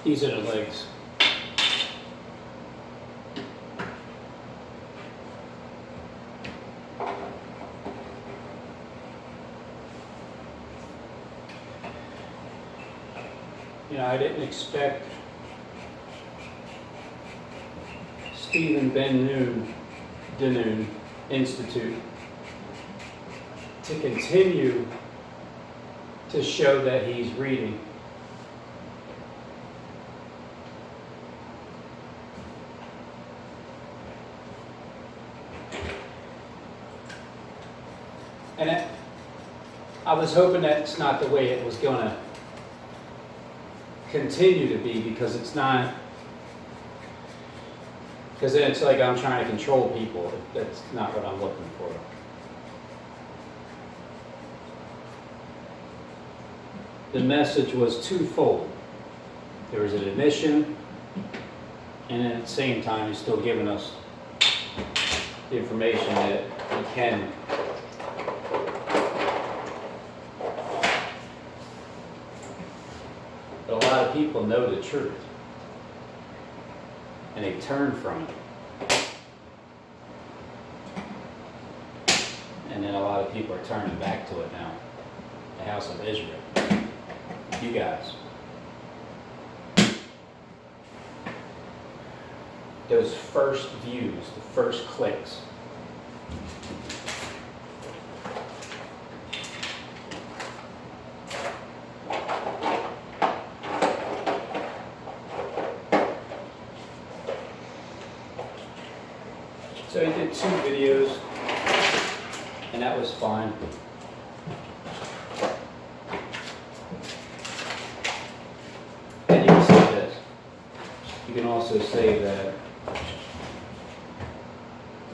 These are the legs. You know, I didn't expect Stephen Ben Noon Institute to continue to show that he's reading. And I was hoping that's not the way it was going to continue to be, because it's not, because then it's like I'm trying to control people. That's not what I'm looking for. The message was twofold. There was an admission, and then at the same time he's still giving us the information that we can. But a lot of people know the truth, and they turn from it. And then a lot of people are turning back to it now. The house of Israel. You guys. Those first views, the first clicks. So he did 2 videos, and that was fine. And you can say this. You can also say that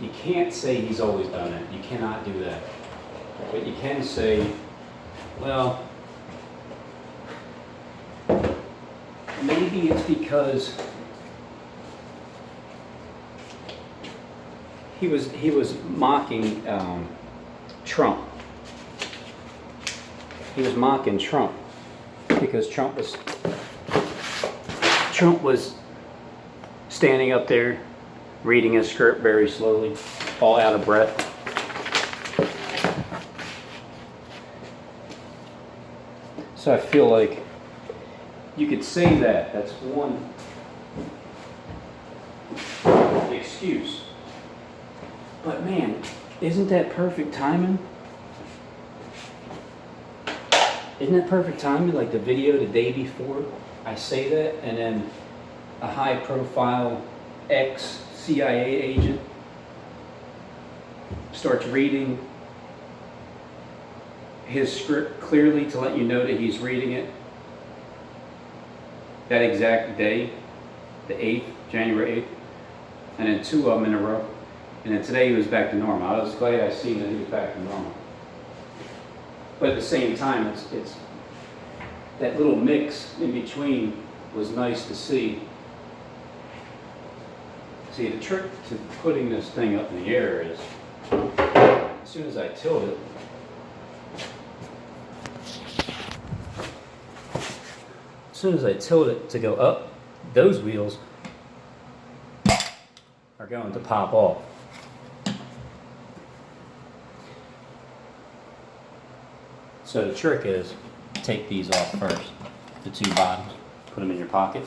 you can't say he's always done it. You cannot do that. But you can say, well, maybe it's because he was mocking Trump. He was mocking Trump because Trump was standing up there reading his script very slowly, all out of breath. So I feel like you could say that. That's one excuse. But man, isn't that perfect timing? Isn't that perfect timing? Like the video the day before I say that, and then a high-profile ex-CIA agent starts reading his script clearly to let you know that he's reading it that exact day, the 8th, January 8th, and then 2 of them in a row. And then today he was back to normal. I was glad I seen that he was back to normal. But at the same time, it's that little mix in between was nice to see. See, the trick to putting this thing up in the air is, as soon as I tilt it, to go up, those wheels are going to pop off. So the trick is, take these off first, the 2 bottoms, put them in your pocket.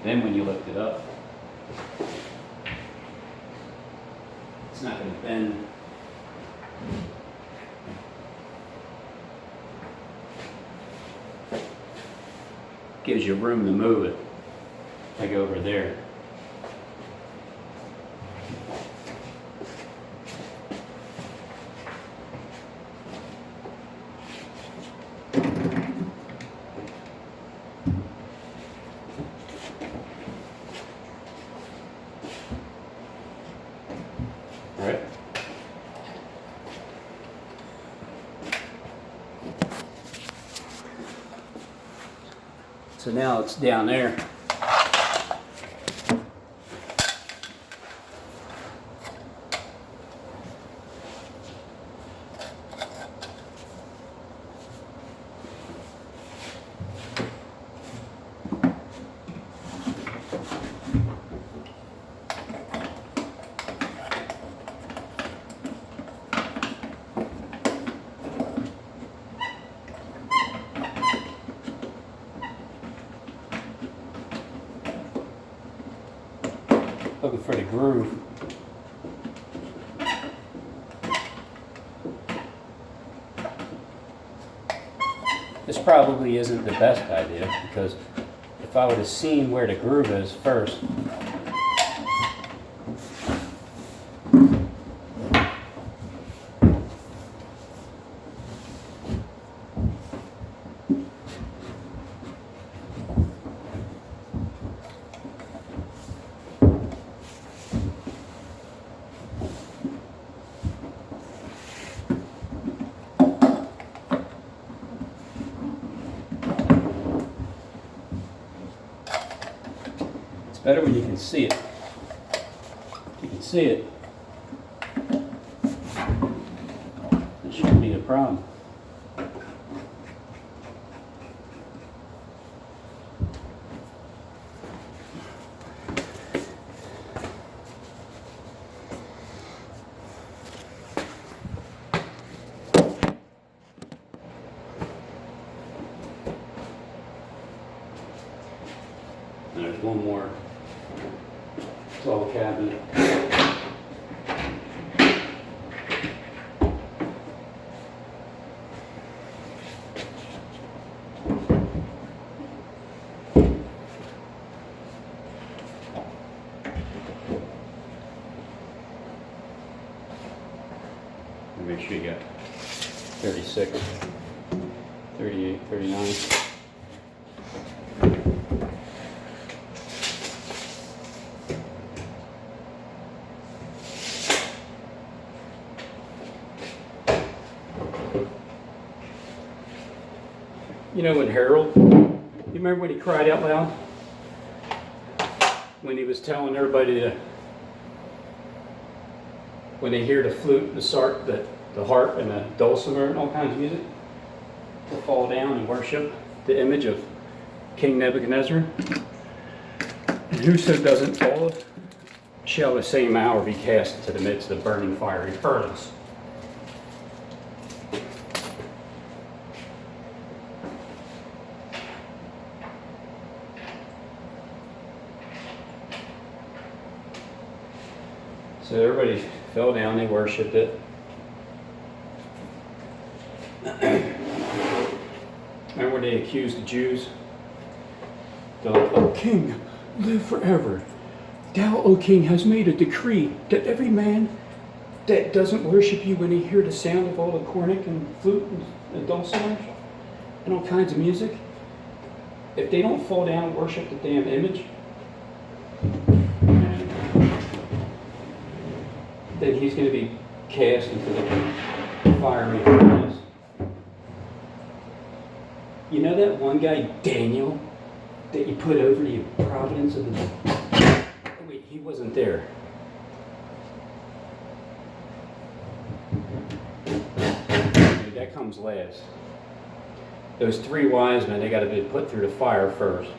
Then when you lift it up, it's not going to bend. Gives you room to move it, like over there. All right. So now it's down there. looking for the groove. This probably isn't the best idea, because if I would have seen where the groove is first, better when you can see it. If you can see it, it shouldn't be a problem. There's one more tall cabinet. Make sure you got 36, 38, 39. You know when Harold, you remember when he cried out loud? When he was telling everybody to, when they hear the flute, the harp, and the dulcimer and all kinds of music, to fall down and worship the image of King Nebuchadnezzar. And whoso doesn't fall shall the same hour be cast into the midst of the burning fiery furnace. So everybody fell down, they worshipped it. Remember when they accused the Jews? They're like, "O King, live forever. Thou, O King, has made a decree that every man that doesn't worship you when he hear the sound of all the cornet and flute and dulcimer and all kinds of music, if they don't fall down and worship the damn image, then he's going to be cast into the fiery furnace." You know that one guy, Daniel, that you put over the providence of the... Wait, he wasn't there. Dude, that comes last. Those three wise men, they got to be put through the fire first.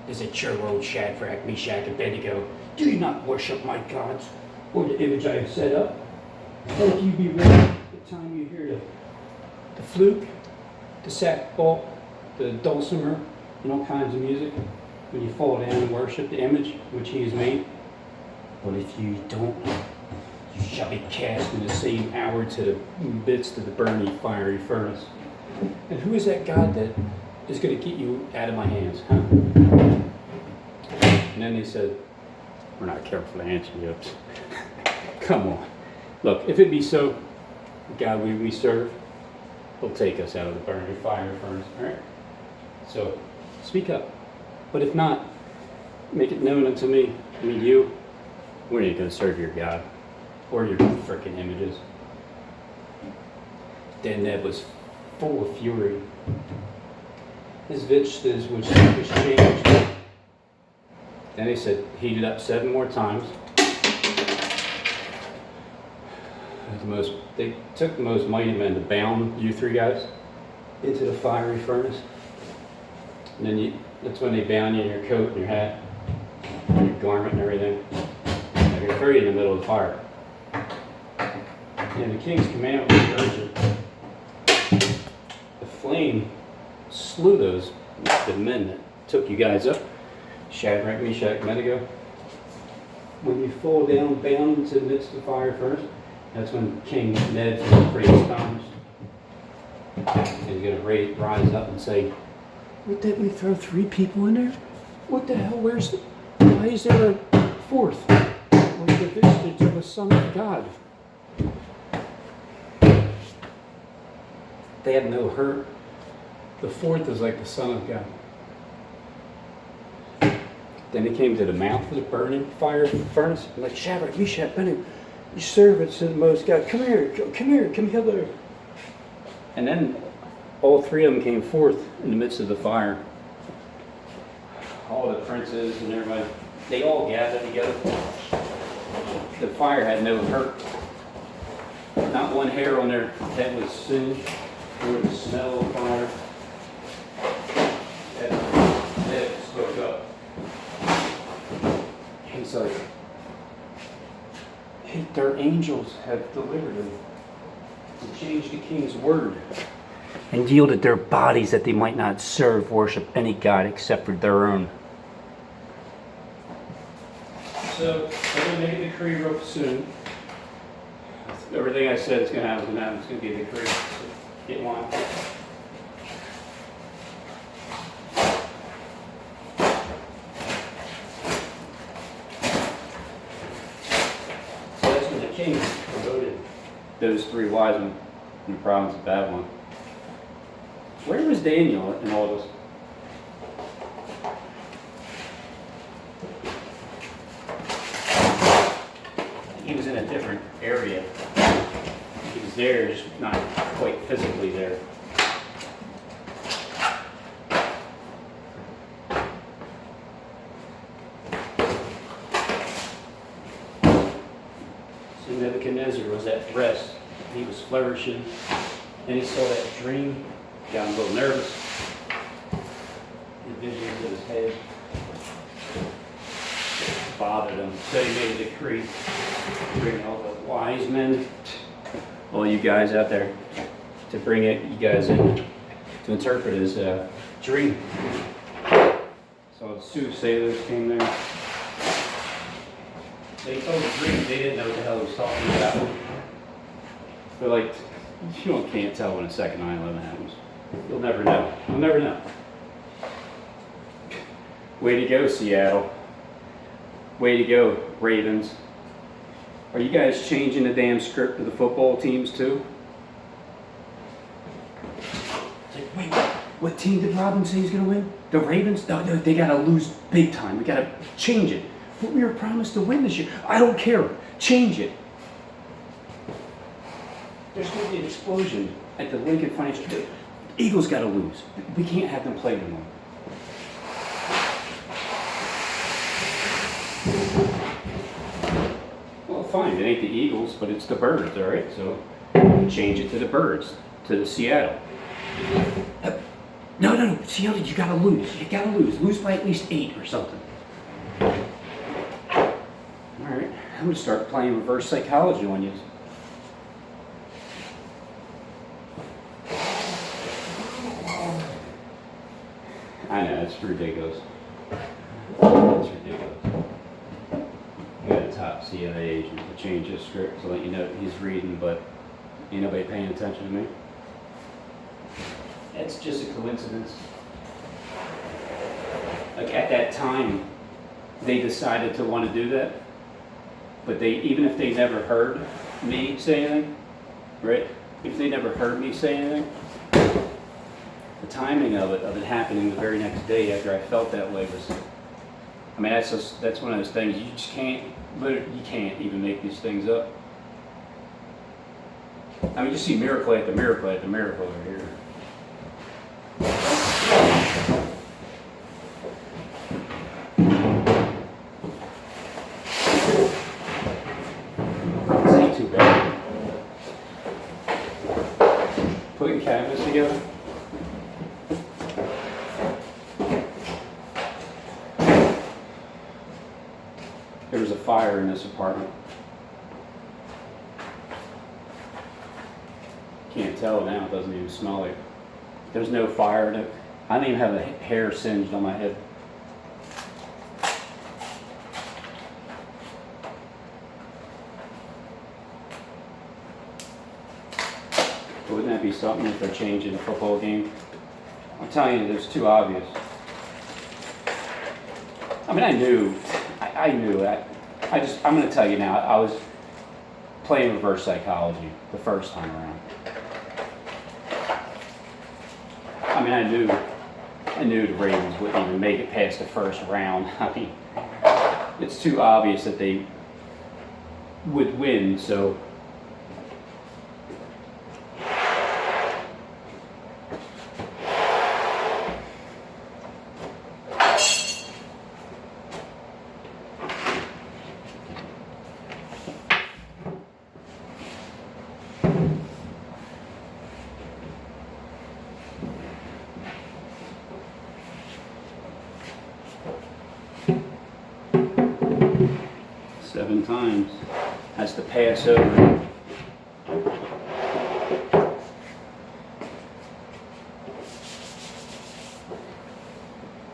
Is it your old Shadrach, Meshach, and Abednego? Do you not worship my gods or the image I have set up? Let you be ready the time you hear the flute, the sackbut, the dulcimer, and all kinds of music, when you fall down and worship the image which he has made. But if you don't, you shall be cast in the same hour to the midst of the burning fiery furnace. And who is that God that is going to get you out of my hands, huh? And then they said, "We're not careful to answer you." Come on. Look, if it be so, the God we serve will take us out of the burning fire furnace. All right? So, speak up. But if not, make it known unto me, you, we're not going to serve your God or your frickin' images. Then Neb was full of fury. His vistas was changed. Then he said, heated up 7 more times. They took the most mighty men to bound you 3 guys into the fiery furnace. And then that's when they bound you in your coat and your hat, and your garment and everything. And they threw you in the middle of the fire. And the king's command was urgent. The flame slew those the men that took you guys up, Shadrach, Meshach, Abednego. When you fall down, bound into the midst of the fire first, that's when King Ned's going to pretty astonished. And he's going to rise up and say, "What, did we throw 3 people in there? What the hell? Why is there a 4th? Like the vestige of a son of God." They had no hurt. The 4th is like the Son of God. Then he came to the mouth of the burning fire furnace. Like, "Shadrach, Meshach, Abednego, you servants of the Most God, come here, come hither." And then all 3 of them came forth in the midst of the fire. All the princes and everybody, they all gathered together. The fire had no hurt. Not one hair on their head was singed. Or the smell of fire. That spoke up. He's like, "Hey, their angels have delivered them and changed the king's word and yielded their bodies that they might not worship any god except for their own." So, I'm going to make a decree real soon. Everything I said is going to happen is going to be a decree. So get one. So that's when the king promoted those 3 wise men in the province of Babylon. Where was Daniel in all this? He was in a different area. He was there, just not quite physically there. So Nebuchadnezzar was at rest. He was flourishing. And he saw that dream. Got him a little nervous. The visions of his head bothered him. So he made a decree to bring all the wise men, all you guys out there, to bring you guys in to interpret his dream. So the soothsayers came there. They told the dream, they didn't know what the hell he was talking about. They're like, you can't tell when a second 9/11 happens. You'll never know. You'll never know. Way to go, Seattle. Way to go, Ravens. Are you guys changing the damn script of the football teams too? It's like, wait, what team did Robin say he's going to win? The Ravens? No, they got to lose big time. We got to change it. But we were promised to win this year. I don't care. Change it. There's going to be an explosion at the Lincoln Financial. The Eagles got to lose. We can't have them play anymore. Well, fine. It ain't the Eagles, but it's the Birds, all right? So change it to the Birds, to the Seattle. No. Seattle, you got to lose. You got to lose. Lose by at least 8 or something. All right. I'm going to start playing reverse psychology on you. I know, it's ridiculous. It's ridiculous. We got a top CIA agent to change his script to let you know that he's reading, but ain't nobody paying attention to me. It's just a coincidence. Like at that time, they decided to want to do that, but even if they never heard me say anything, right? If they never heard me say anything, the timing of it happening the very next day after I felt that way was, I mean, that's one of those things you just can't, literally, you can't even make these things up. I mean, you see miracle after miracle after miracle over here. This ain't too bad. Putting cabinets together. There was a fire in this apartment. Can't tell now, it doesn't even smell like it. There's no fire in it. I don't even have a hair singed on my head. But wouldn't that be something if they're changing a football game? I'm telling you, it's too obvious. I mean, I knew that. I'm going to tell you now, I was playing reverse psychology the first time around. I mean, I knew the Ravens wouldn't even make it past the first round. I mean, it's too obvious that they would win, so. Seven times. Has to pass over.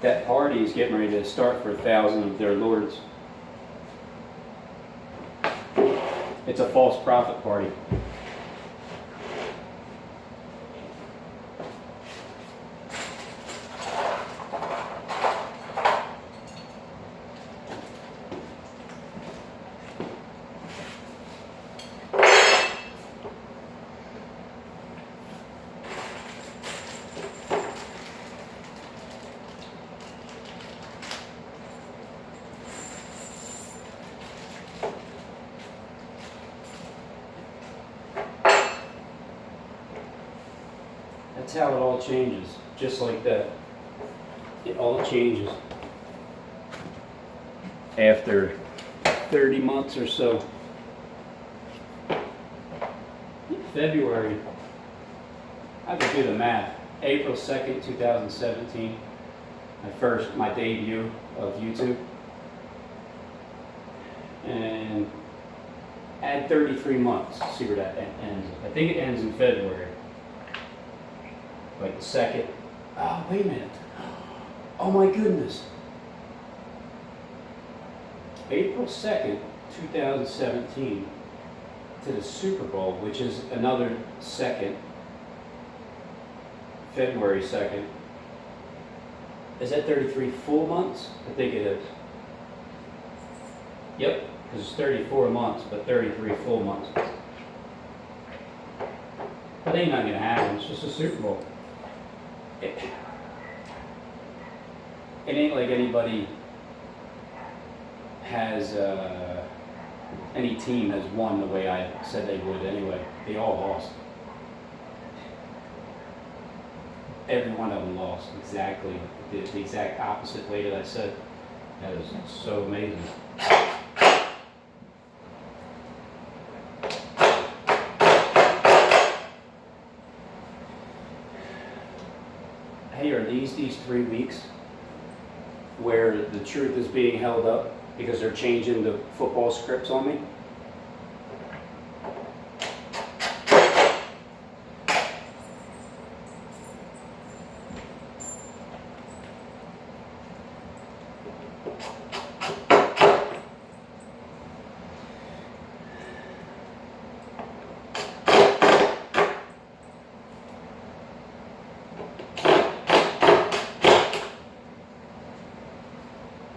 That party is getting ready to start for 1,000 of their lords. It's a false prophet party. That's how it all changes, just like that. It all changes after 30 months or so. February, I could do the math. April 2nd, 2017, my debut of YouTube. And add 33 months, see where that ends. I think it ends in February. Like the 2nd. Oh, wait a minute. Oh my goodness. April 2nd, 2017 to the Super Bowl, which is another 2nd, February 2nd. Is that 33 full months? I think it is. Yep, because it's 34 months, but 33 full months. But ain't not gonna happen, it's just a Super Bowl. It ain't like anybody has, any team has won the way I said they would anyway. They all lost. Every one of them lost exactly the exact opposite way that I said. That is so amazing. Hey, are these 3 weeks where the truth is being held up because they're changing the football scripts on me?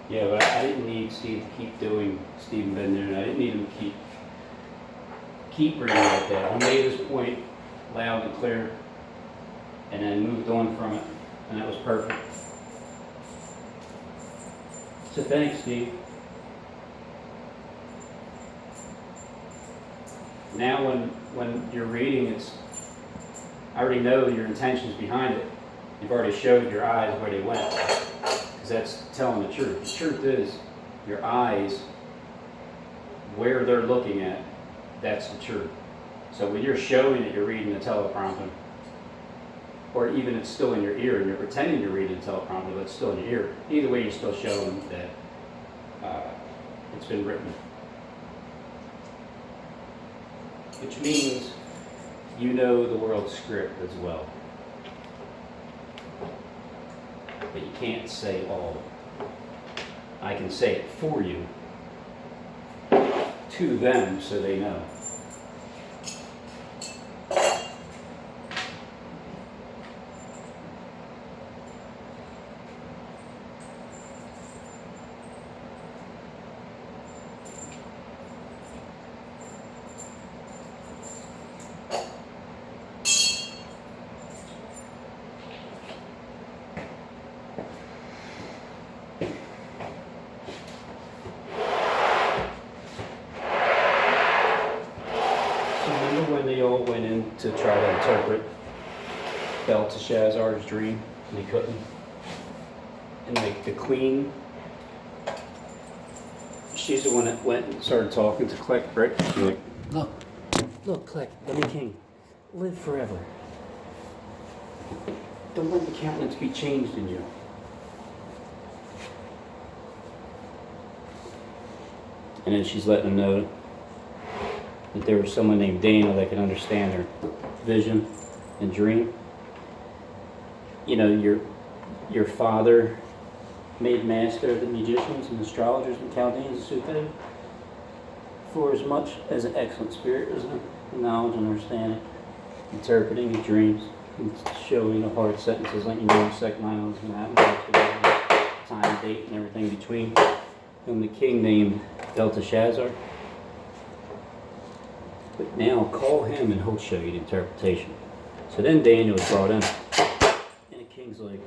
Yeah, but I didn't need Steve to keep doing Stephen Ben Noon. I didn't need him to keep reading like that. He made his point loud and clear and then moved on from it, and that was perfect. So thanks, Steve. Now when you're reading, I already know your intentions behind it. You've already showed your eyes where they went. Because that's telling the truth. The truth is, your eyes, where they're looking at, that's the truth. So when you're showing that you're reading the teleprompter, or even it's still in your ear and you're pretending you're reading the teleprompter, but it's still in your ear, either way you're still showing that it's been written. Which means you know the world's script as well. but you can't say all. I can say it for you to them so they know. When they all went in to try to interpret Belteshazzar's dream, and they couldn't. And like the queen, she's the one that went and started talking to Click, right? She's like, look, Click, the new king, live forever. Don't let the countenance be changed in you. And then she's letting them know that there was someone named Daniel that could understand their vision and dream. You know, your father made master of the magicians and astrologers and Chaldeans and soothsayers, for as much as an excellent spirit is in knowledge and understanding, interpreting the dreams, and showing the hard sentences, like you know the second line was going to happen, time, date, and everything between. And the king named Belteshazzar. But now call him and he'll show you the interpretation. So then Daniel was brought in. And the king's like,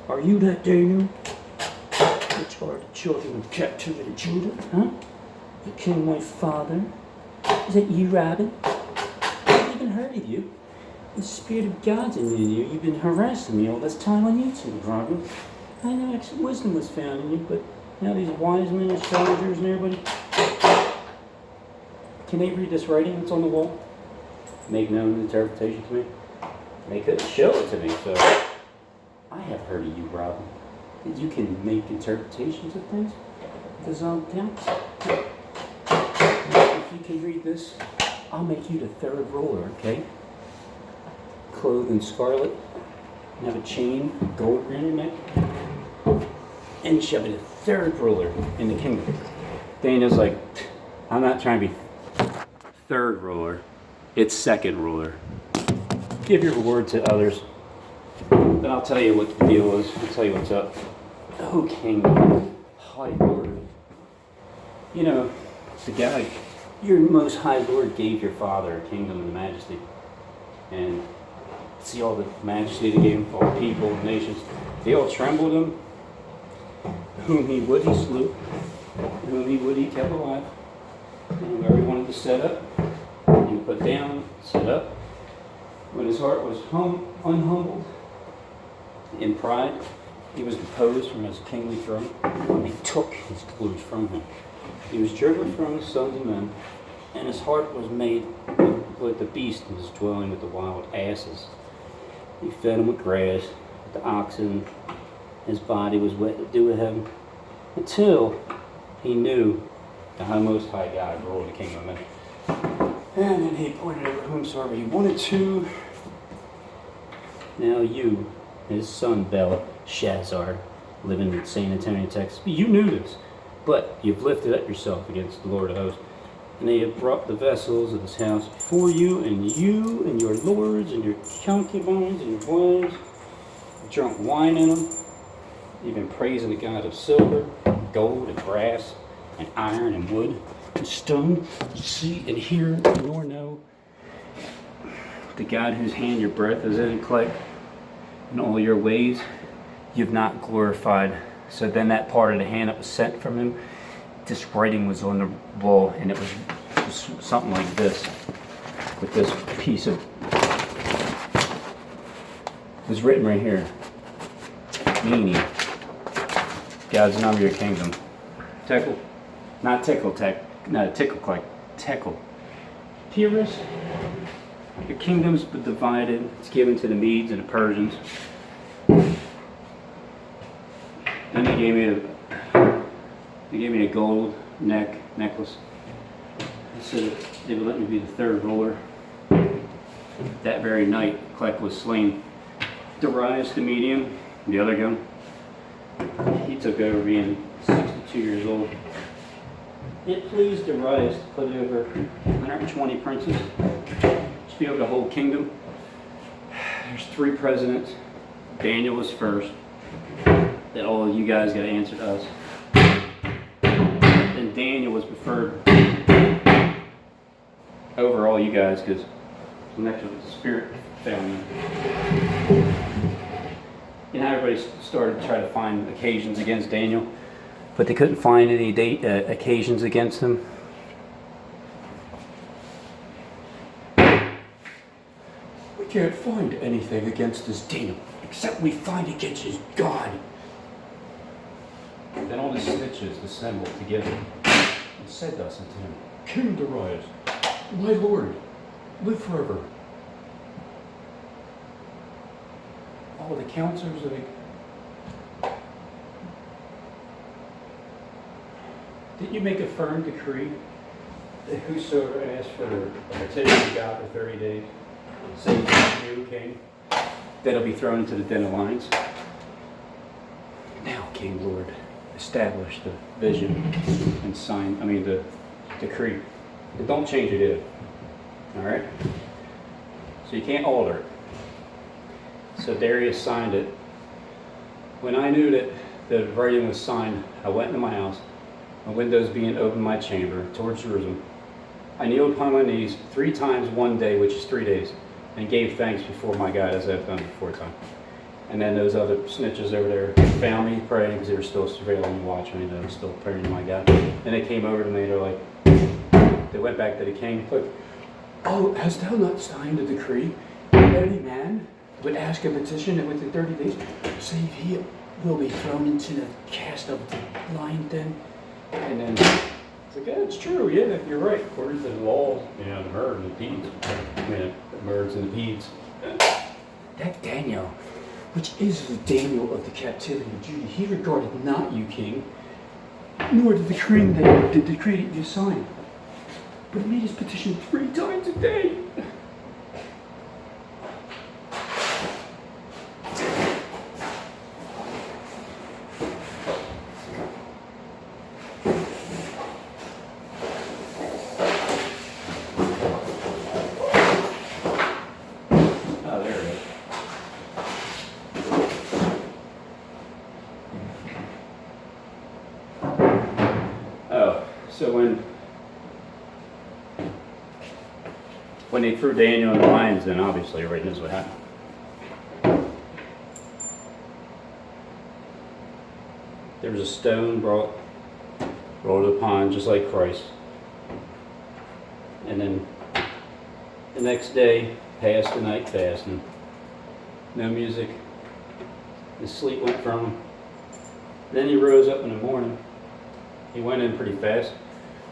are you that Daniel? Which are the children of captivity in Judah? Huh? The king, my father? Is that you, Robin? I've even heard of you. The spirit of God's in you. You've been harassing me all this time on YouTube, Robin. I know actually wisdom was found in you, but now these wise men, astrologers, and everybody. Can they read this writing that's on the wall? Make known the interpretation to me? They couldn't show it to me, so I have heard of you, Robin. That you can make interpretations of things. Does count? If you can read this, I'll make you the third ruler, okay? Clothed in scarlet, and have a chain, gold around your neck, and you shall be the third ruler in the kingdom. Daniel's like, I'm not trying to be third ruler, it's second ruler. Give your word to others, then I'll tell you what the deal is. I'll tell you what's up. Oh, King, High Lord. You know, the guy, your most high Lord gave your father a kingdom and majesty. And see all the majesty they gave him, all the people, nations. They all trembled him. Whom he would, he slew. Whom he would, he kept alive. And whoever he wanted to set up, he put down, set up. When his heart was unhumbled in pride, he was deposed from his kingly throne. And they took his clothes from him. He was driven from the sons of men, and his heart was made with the beast, and his dwelling with the wild asses. He fed him with grass, with the oxen. His body was wet to do with him, until he knew the Most High God ruled the kingdom of men. And then he appointed over whomsoever he wanted to. Now you, his son Belshazzar, living in San Antonio, Texas, you knew this, but you've lifted up yourself against the Lord of hosts. And they have brought the vessels of his house before you and your lords and your concubines and your wives, drunk wine in them. You've been praising the God of silver, gold, and brass, and iron, and wood, and stone. See and hear, nor know the God whose hand your breath is in, Click, in all your ways you've not glorified. So then that part of the hand that was sent from him, this writing was on the wall, and it was something like this, with this piece of, it was written right here, meaning, God's number your kingdom. Tekel, not tickle, tickle, Click, Tekel. Pyrrhus, your kingdom's been divided, it's given to the Medes and the Persians. Then they gave me a gold necklace. They said they would let me be the third ruler. That very night, Click was slain. Darius the medium, the other gun, he took over being 62 years old. It pleased Darius to put over 120 princes to be over the whole kingdom. There's 3 presidents. Daniel was first. That all of you guys got to answer to us. Then Daniel was preferred over all you guys because next with the spirit family. You know, everybody started to try to find occasions against Daniel, but they couldn't find any occasions against him. We can't find anything against this Daniel, except we find against his God. Then all the snitches assembled together and said thus unto him, King Darius, my lord, live forever. All the counselors of the... Didn't you make a firm decree that whosoever asked for a petition to God for 30 days, say you, king, that'll be thrown into the den of lions? Now, King Lord, establish the vision and sign, the decree. And don't change it either. Alright? So you can't alter it. So Darius signed it. When I knew that the writing was signed, I went into my house, my windows being open in my chamber towards Jerusalem. I kneeled upon my knees 3 times one day, which is 3 days, and gave thanks before my God as I've done before time. And then those other snitches over there found me praying because they were still surveilling and watching me. They were still praying to my God. And they came over to me. They're like, they went back to the king. Look, oh, hast thou not signed a decree that any man would ask a petition and within 30 days, save he will be thrown into the cast of the lion den? And then it's like, yeah, it's true. Yeah, you're right. According to the laws, the murder and the deeds. The murders and the deeds. That Daniel, which is the Daniel of the captivity of Judah, he regarded not you, king, nor the decree that you signed, but he made his petition 3 times a day. So when they threw Daniel in the lions, then obviously everybody knows what happened. There was a stone brought upon, just like Christ. And then the next day, passed the night fasting. No music. The sleep went from him. Then he rose up in the morning. He went in pretty fast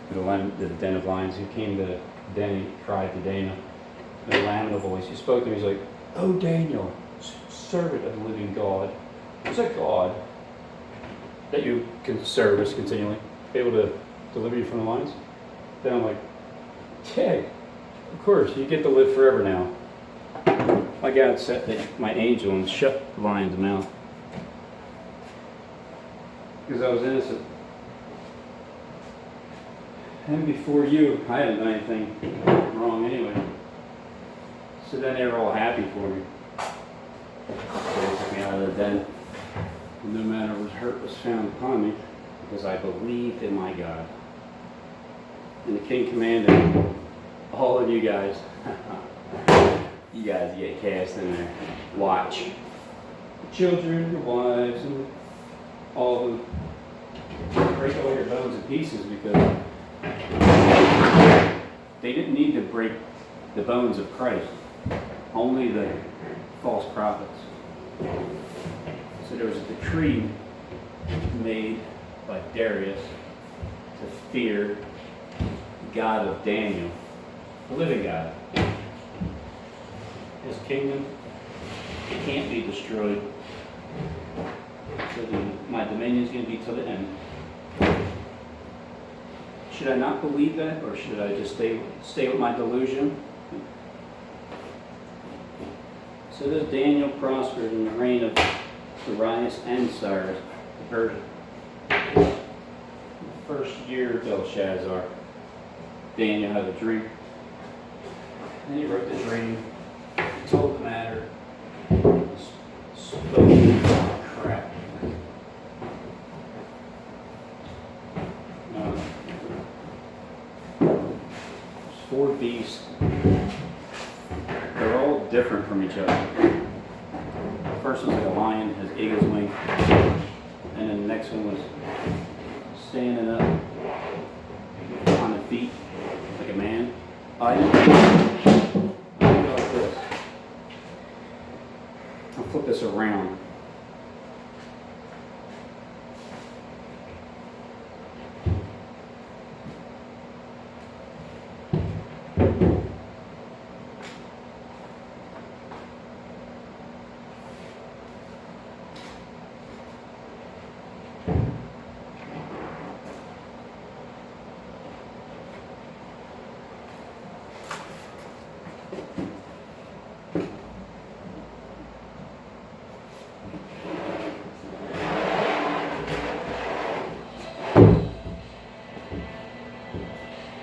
to the den of lions. He came to the den, he cried to Daniel with a lamented voice. He spoke to him, he's like, "Oh Daniel, servant of the living God, is that God that you can service continually, be able to deliver you from the lions?" Then I'm like, "Yeah, of course, you get to live forever now. My God sent my angel and shut the lion's mouth because I was innocent. And before you, I hadn't done anything wrong anyway." So then they were all happy for me. So they took me out of the den. And no matter what hurt was found upon me, because I believed in my God. And the king commanded all of you guys, you guys get cast in there. Watch. The children, your wives, and all of them. Break all your bones in pieces because they didn't need to break the bones of Christ, only the false prophets. So there was a decree made by Darius to fear the God of Daniel, the living God. His kingdom can't be destroyed. So my dominion is going to be to the end. Should I not believe that, or should I just stay with my delusion? So this Daniel prospered in the reign of Darius and Cyrus, version. The first year Belshazzar, Daniel had a dream. And he wrote the dream, told the matter, spoke crap. There's 4 beasts. They're all different from each other. The first one's like a lion, has eagle's wing. And then the next one was standing up on the feet like a man. I like this. I'll flip this around.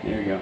There you go.